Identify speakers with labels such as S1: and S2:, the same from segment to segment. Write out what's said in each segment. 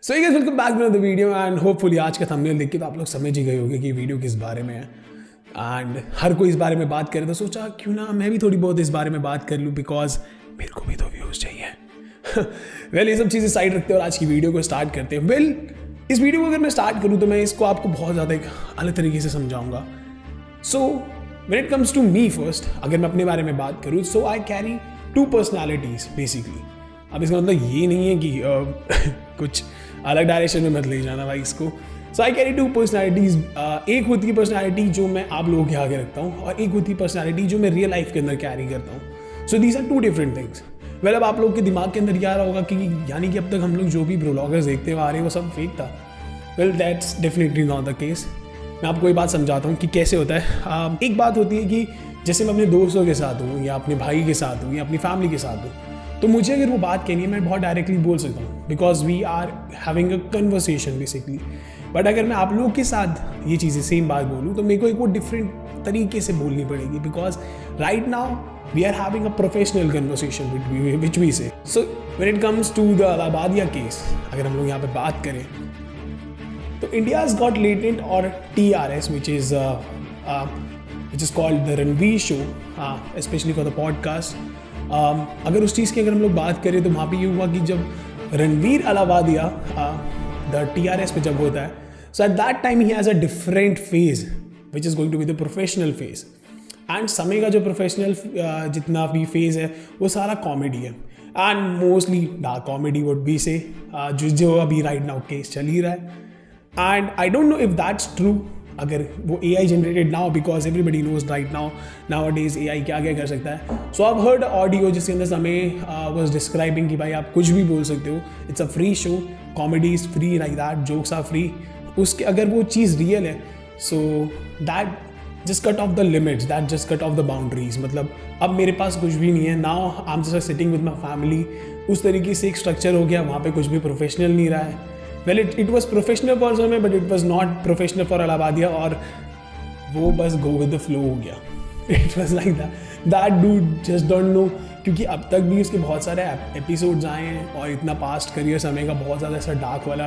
S1: So guys welcome back to the video and hopefully आज का thumbnail देख के तो आप लोग समझ ही गए होंगे कि वीडियो किस बारे में है एंड हर कोई इस बारे में बात करे तो सोचा क्यों ना मैं भी थोड़ी बहुत इस बारे में बात कर लूँ बिकॉज मेरे को भी तो व्यूज़ चाहिए। वेल ये सब चीज़ें साइड रखते हैं और आज की वीडियो को स्टार्ट करते हैं। वेल इस वीडियो को अगर मैं स्टार्ट करूँ तो मैं इसको आपको बहुत ज़्यादा एक अलग तरीके से समझाऊंगा। So when it comes to me first, अगर मैं अपने बारे में बात करूँ, so I carry 2 personalities basically. अब इसका मतलब ये नहीं है कि कुछ अलग डायरेक्शन में मत ले जाना भाई इसको। सो आई कैरी 2 पर्सनैलिटीज़। एक होती है पर्सनैलिटी जो मैं आप लोगों के आगे रखता हूँ और एक होती है पर्सनैलिटी जो मैं रियल लाइफ के अंदर कैरी करता हूँ। So these are 2 different things. Well अब आप लोग के दिमाग के अंदर क्या आ रहा होगा कि यानी कि अब तक हम लोग जो भी ब्लॉगर्स देखते हुए आ रहे हैं वो सब फेक था। Well that's definitely not the case. मैं आपको ये बात समझाता हूँ कि कैसे होता है। एक बात होती है कि जैसे मैं अपने दोस्तों के साथ हूँ या अपने भाई के साथ हूँ या अपनी फैमिली के साथ हूँ, तो मुझे अगर वो बात कहनी है मैं बहुत डायरेक्टली बोल सकता हूँ because we are having a conversation basically. But अगर मैं आप लोग के साथ ये चीज़ें सेम बात बोलूँ तो मेरे को एक वो डिफरेंट तरीके से बोलनी पड़ेगी because right now we are having a professional conversation which we say. So when it comes to the Allahbadia case, अगर हम लोग यहाँ पे बात करें तो India has got latent or TRS which is called the Ranveer show, especially for the podcast. अगर उस चीज़ की अगर हम लोग बात करें तो वहाँ पे ये हुआ कि जब रणवीर अलाहाबादिया द TRS पे जब होता है, so at that time he has a different phase which is going to be the professional phase. And Samay का जो प्रोफेशनल जितना भी फेज है वो सारा कॉमेडी है and mostly dark comedy would be से जो अभी राइट नाउ केस चल ही रहा है। And I don't know if that's true, अगर वो AI generated now because everybody knows right now days AI क्या क्या कर सकता है। सो आई हर्ड ऑडियो जिसके अंदर समय वाज डिस्क्राइबिंग कि भाई आप कुछ भी बोल सकते हो, it's a free show, comedy is free like that, jokes are free. उसके अगर वो चीज़ रियल है so that just cut off the limits, that just cut off the boundaries. मतलब अब मेरे पास कुछ भी नहीं है, now I am just sitting with my family. उस तरीके से एक स्ट्रक्चर हो गया, वहाँ पे कुछ भी प्रोफेशनल नहीं रहा है। Well it was professional for Samay but it was not professional for Allahbadia, और वो बस गो विद द फ्लो हो गया। It was like that dude just don't know, क्योंकि अब तक भी उसके बहुत सारे एपिसोड्स आए हैं और इतना पास्ट करियर समय का बहुत ज़्यादा ऐसा डार्क वाला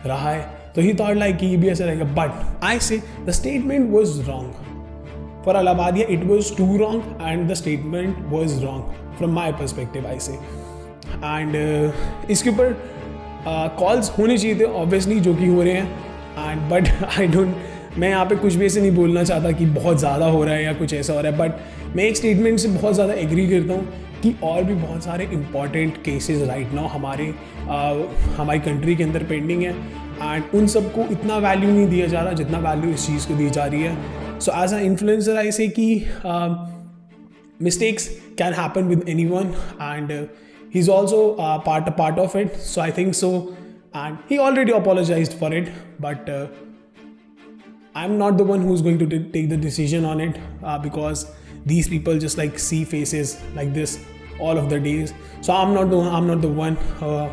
S1: रहा है, तो ही थॉट लाइक कि ये भी ऐसा रहेगा। But I say the statement was wrong for Allahabadia, it was too wrong and the statement was wrong from my perspective I say. एंड इसके ऊपर कॉल्स होने चाहिए थे ऑब्वियसली, जो कि हो रहे हैं। एंड बट आई डोंट, मैं यहाँ पे कुछ भी ऐसे नहीं बोलना चाहता कि बहुत ज़्यादा हो रहा है या कुछ ऐसा हो रहा है, बट मैं एक स्टेटमेंट से बहुत ज़्यादा एग्री करता हूँ कि और भी बहुत सारे इंपॉर्टेंट केसेस राइट नाउ हमारी कंट्री के अंदर पेंडिंग है एंड उन सबको इतना वैल्यू नहीं दिया जा रहा जितना वैल्यू इस चीज़ को दी जा रही है। सो एज अ इन्फ्लुएंसर आई से कि mistakes can happen with anyone and he's also part of it, so I think so, and he already apologized for it, but I'm not the one who's going to take the decision on it because these people just like see faces like this all of the days. So I'm not the one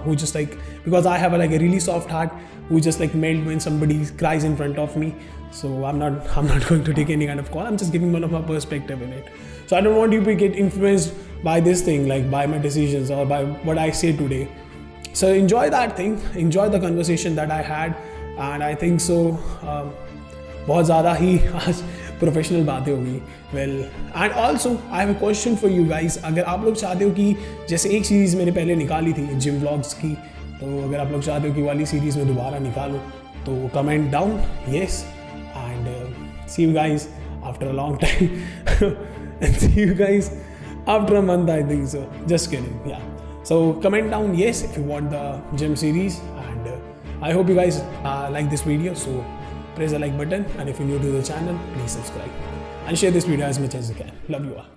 S1: who just like, because I have a really soft heart, who just like melt when somebody cries in front of me. So I'm not going to take any kind of call. I'm just giving one of my perspective in it. So I don't want you to get influenced by this thing, like by my decisions or by what I say today. So enjoy that thing, enjoy the conversation that I had, and I think so बहुत ज़्यादा ही आज professional बातें होगी। Well and also I have a question for you guys. अगर आप लोग चाहते हो कि जैसे एक सीरीज़ मैंने पहले निकाली थी जिम व्लॉग्स की, तो अगर आप लोग चाहते हो कि वाली सीरीज़ में दोबारा निकालो तो comment down yes, and see you guys after a long time and see you guys after a month, I think so. Just kidding, yeah. So comment down yes if you want the gym series, and I hope you guys like this video. So press the like button, and if you're new to the channel, please subscribe and share this video as much as you can. Love you all. Bye.